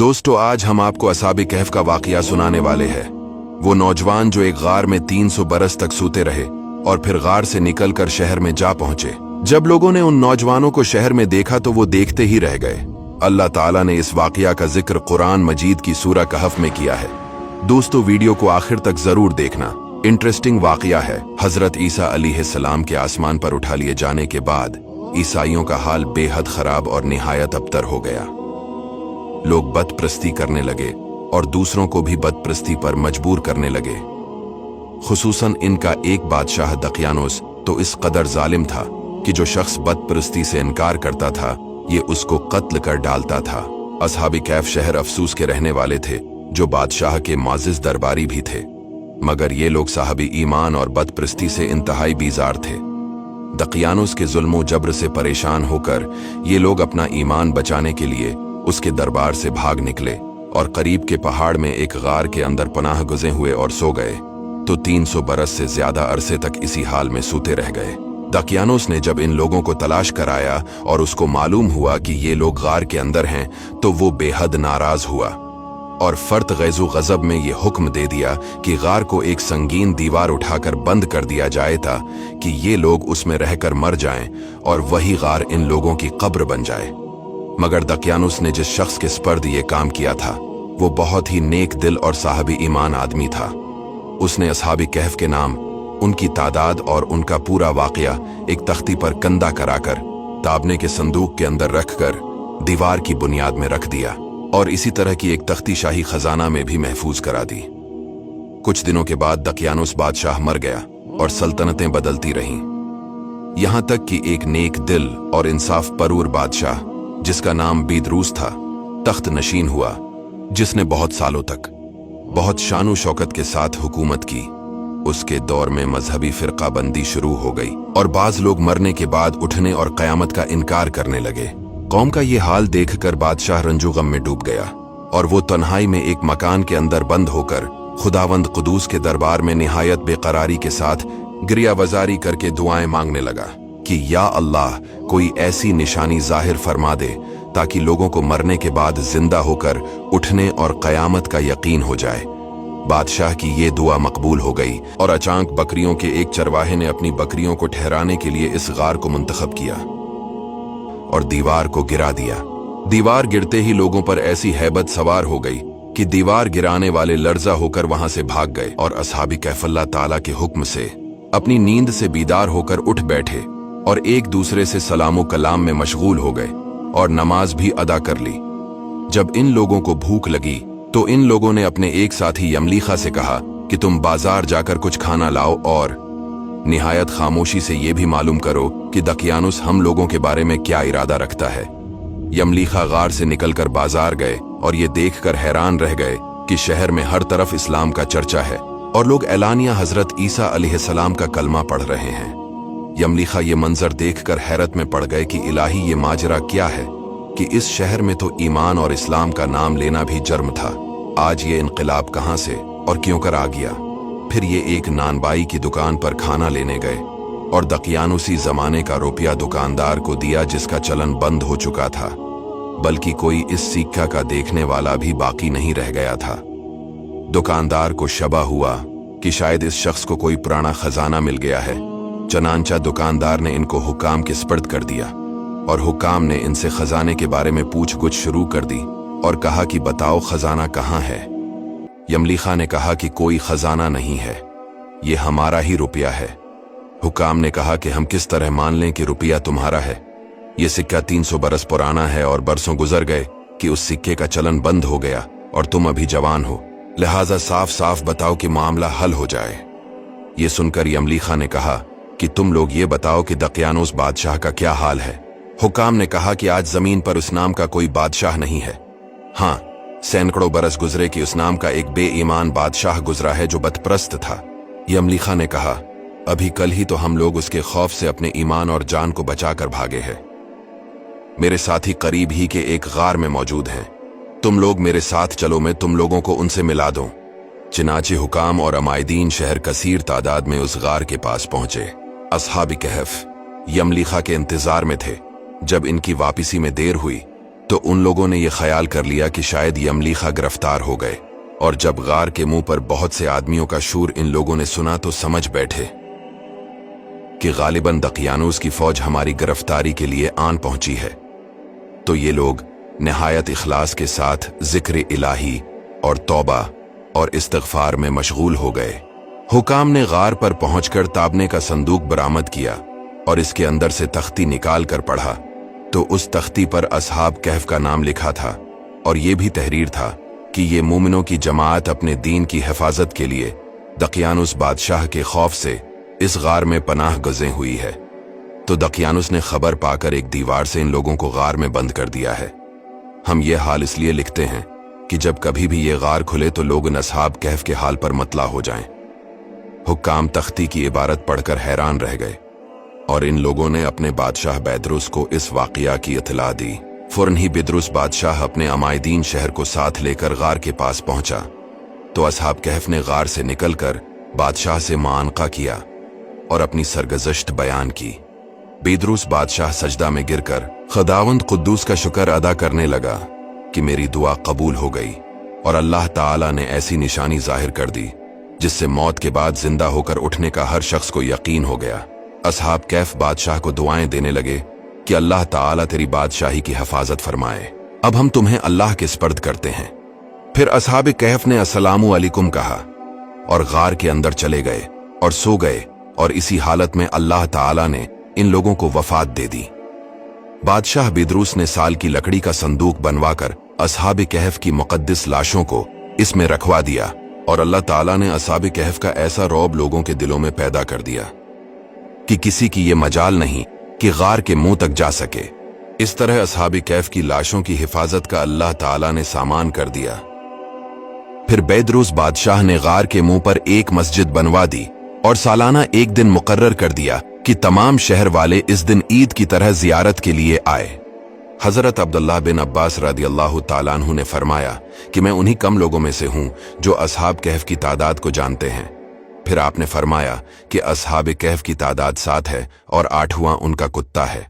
दोस्तों, आज हम आपको असहाब कहफ का वाकया सुनाने वाले हैं। वो नौजवान जो एक गार में 300 बरस तक सूते रहे और फिर गार से निकलकर शहर में जा पहुंचे। जब लोगों ने उन नौजवानों को शहर में देखा तो वो देखते ही रह गए। अल्लाह ताला ने इस वाकया का जिक्र कुरान मजीद की सूरह कहफ में किया है। दोस्तों, वीडियो को आखिर तक जरूर देखना, इंटरेस्टिंग वाकया है। हजरत ईसा अलैहिस्सलाम के आसमान पर उठा लिए जाने के बाद ईसाइयों का हाल बेहद खराब और निहायत अबतर हो गया। लोग बदप्रस्ती करने लगे और दूसरों को भी बदप्रस्ती पर मजबूर करने लगे। खुसूसन इनका एक बादशाह दकियानोस तो इस कदर जालिम था कि जो शख्स बदप्रस्ती से इनकार करता था ये उसको कत्ल कर डालता था। असहाबी कैफ शहर अफसूस के रहने वाले थे, जो बादशाह के माजिज दरबारी भी थे, मगर ये लोग साहबी ईमान और बदप्रस्ती से इंतहाई बीजार थे। दकियानोस के जुल्मो जबर से परेशान होकर ये लोग अपना ईमान बचाने के लिए उसके दरबार से भाग निकले और करीब के पहाड़ में एक गार के अंदर पनाह गुज़े हुए और सो गए। तो 300 बरस से ज्यादा अरसे तक इसी हाल में सूते रह गए। दकियानोस ने जब इन लोगों को तलाश कराया और उसको मालूम हुआ कि ये लोग गार के अंदर हैं, तो वो बेहद नाराज हुआ और फर्त गैज़ो गज़ब में ये हुक्म दे दिया कि गार को एक संगीन दीवार उठाकर बंद कर दिया जाए था कि ये लोग उसमें रहकर मर जाएं और वही गार इन लोगों की कब्र बन जाए। मगर दकियानोस ने जिस शख्स के स्पर्द ये काम किया था वो बहुत ही नेक दिल और साहबी ईमान आदमी था। उसने असहाबी कहफ के नाम, उनकी तादाद और उनका पूरा वाकया एक तख्ती पर कंधा कराकर ताबने के संदूक के अंदर रखकर दीवार की बुनियाद में रख दिया और इसी तरह की एक तख्ती शाही खजाना में भी महफूज करा दी। कुछ दिनों के बाद दकियानोस बादशाह मर गया और सल्तनतें बदलती रहीं, यहां तक कि एक नेक दिल और इंसाफ परवर बादशाह जिसका नाम बीदरूस था तख्त नशीन हुआ, जिसने बहुत सालों तक बहुत शानो शौकत के साथ हुकूमत की। उसके दौर में मजहबी फिरका बंदी शुरू हो गई और बाज लोग मरने के बाद उठने और कयामत का इनकार करने लगे। कौम का ये हाल देखकर बादशाह रंजो गम में डूब गया और वो तन्हाई में एक मकान के अंदर बंद होकर खुदावंद कुदूस के दरबार में निहायत बेकरारी के साथ गिरियावजारी करके दुआएं मांगने लगा कि या अल्लाह, कोई ऐसी निशानी जाहिर फरमा दे ताकि लोगों को मरने के बाद जिंदा होकर उठने और कयामत का यकीन हो जाए। बादशाह की ये दुआ मकबूल हो गई और अचानक बकरियों के एक चरवाहे ने अपनी बकरियों को ठहराने के लिए इस गार को मुंतखब किया और दीवार को गिरा दिया। दीवार गिरते ही लोगों पर ऐसी हैबत सवार हो गई कि दीवार गिराने वाले लर्जा होकर वहां से भाग गए और असहाबी कैफ अल्लाह ताला के हुक्म से अपनी नींद से बीदार होकर उठ बैठे और एक दूसरे से सलामो कलाम में मशगूल हो गए और नमाज भी अदा कर ली। जब इन लोगों को भूख लगी तो इन लोगों ने अपने एक साथी यमलीखा से कहा कि तुम बाजार जाकर कुछ खाना लाओ और निहायत खामोशी से ये भी मालूम करो कि दकियानोस हम लोगों के बारे में क्या इरादा रखता है। यमलीखा गार से निकलकर बाजार गए और ये देखकर हैरान रह गए कि शहर में हर तरफ इस्लाम का चर्चा है और लोग एलानिया हजरत ईसा अलैहिस्सलाम का कलमा पढ़ रहे हैं। यमलीखा ये मंजर देखकर हैरत में पड़ गए कि इलाही, ये माजरा क्या है कि इस शहर में तो ईमान और इस्लाम का नाम लेना भी जर्म था। आज ये इनकलाब कहां से और क्यों कर आ गया। फिर ये एक नानबाई की दुकान पर खाना लेने गए और दकियानोसी जमाने का रुपया दुकानदार को दिया जिसका चलन बंद हो चुका था, बल्कि कोई इस सिक्का का देखने वाला भी बाकी नहीं रह गया था। दुकानदार को शबा हुआ कि शायद इस शख्स को कोई पुराना खजाना मिल गया है। चनांचा दुकानदार ने इनको हुक्काम के स्पर्द कर दिया और हुक्काम ने इनसे खजाने के बारे में पूछ-गुछ शुरू कर दी और कहा कि बताओ खजाना कहाँ है। यमलीखा ने कहा कि कोई खजाना नहीं है, ये हमारा ही रुपया है। हुक्काम ने कहा कि हम किस तरह मान लें कि रुपया तुम्हारा है। ये सिक्का 300 बरस पुराना है और बरसों गुजर गए कि उस सिक्के का चलन बंद हो गया और तुम अभी जवान हो, लिहाजा साफ साफ बताओ कि मामला हल हो जाए। ये सुनकर यमलीखा ने कहा कि तुम लोग ये बताओ कि दकियानोस बादशाह का क्या हाल है। हुक्काम ने कहा कि आज जमीन पर उस नाम का कोई बादशाह नहीं है। हाँ, सैकड़ों बरस गुजरे कि उस नाम का एक बेईमान बादशाह गुजरा है जो बदप्रस्त था। यमलीखा ने कहा, अभी कल ही तो हम लोग उसके खौफ से अपने ईमान और जान को बचाकर भागे हैं। मेरे साथी करीब ही के एक गार में मौजूद हैं, तुम लोग मेरे साथ चलो, मैं तुम लोगों को उनसे मिला दूं। चिनाचे हुकाम और अमायदीन शहर कसीर तादाद में उस गार के पास पहुंचे। असहाबी कहफ यमलीखा के इंतजार में थे। जब इनकी वापसी में देर हुई तो उन लोगों ने यह ख्याल कर लिया कि शायद यमलीखा गिरफ्तार हो गए, और जब गार के मुंह पर बहुत से आदमियों का शूर इन लोगों ने सुना तो समझ बैठे कि गालिबन दकियानूस की फौज हमारी गिरफ्तारी के लिए आन पहुंची है। तो ये लोग निहायत इखलास के साथ जिक्र इलाही और तौबा और इस्तिग़फार में मशगूल हो गए। हुकाम ने गार पर पहुंचकर ताबने का संदूक बरामद किया और इसके अंदर से तख्ती निकाल कर पढ़ा तो उस तख्ती पर असहाब कहफ का नाम लिखा था, और ये भी तहरीर था कि ये मोमिनों की जमात अपने दीन की हिफाजत के लिए दकियानुस बादशाह के खौफ से इस गार में पनाह गज़े हुई है। तो दकियानुस ने खबर पाकर एक दीवार से इन लोगों को गार में बंद कर दिया है। हम ये हाल इसलिए लिखते हैं कि जब कभी भी ये गार खुले तो लोग इन असहाब कहफ के हाल पर मतला हो जाएं। हुक्काम तख्ती की इबारत पढ़कर हैरान रह गए और इन लोगों ने अपने बादशाह बैदरुस को इस वाक़या की इत्तला दी। फौरन ही बिदरुस बादशाह अपने अमायदीन शहर को साथ लेकर गार के पास पहुंचा तो असहाब कहफ ने गार से निकलकर बादशाह से मुआनका किया और अपनी सरगज़श्त बयान की। बिदरुस बादशाह सजदा में गिरकर खुदावंद कुद्दूस का शुक्र अदा करने लगा कि मेरी दुआ कबूल हो गई और अल्लाह ताला ने ऐसी निशानी जाहिर कर दी जिससे मौत के बाद जिंदा होकर उठने का हर शख्स को यकीन हो गया। असहाब कैफ बादशाह को दुआएं देने लगे कि अल्लाह ताला तेरी बादशाही की हिफाजत फरमाए। अब हम तुम्हें अल्लाह के स्पर्द करते हैं। फिर असहाब कैफ ने अस्सलामु अलैकुम कहा और गार के अंदर चले गए और सो गए, और इसी हालत में अल्लाह ताला ने इन लोगों को वफात दे दी। बादशाह बिदरूस ने साल की लकड़ी का संदूक बनवाकर असहाब कहफ की मुकद्दस लाशों को इसमें रखवा दिया, और अल्लाह ताला ने असहाब कहफ का ऐसा रौब लोगों के दिलों में पैदा कर दिया कि किसी की ये मजाल नहीं कि गार के मुंह तक जा सके। इस तरह असहाब कहफ की लाशों की हिफाजत का अल्लाह ताला ने सामान कर दिया। फिर बैदरूस बादशाह ने गार के मुंह पर एक मस्जिद बनवा दी और सालाना एक दिन मुकर्रर कर दिया कि तमाम शहर वाले इस दिन ईद की तरह जियारत के लिए आए। हजरत अब्दुल्लाह बिन अब्बास रदियल्लाहु ताला अन्हु ने फरमाया कि मैं उन्हीं कम लोगों में से हूं जो असहाब कहफ की तादाद को जानते हैं। फिर आपने फरमाया कि असहाब कहफ की तादाद 7 है और 8वां उनका कुत्ता है।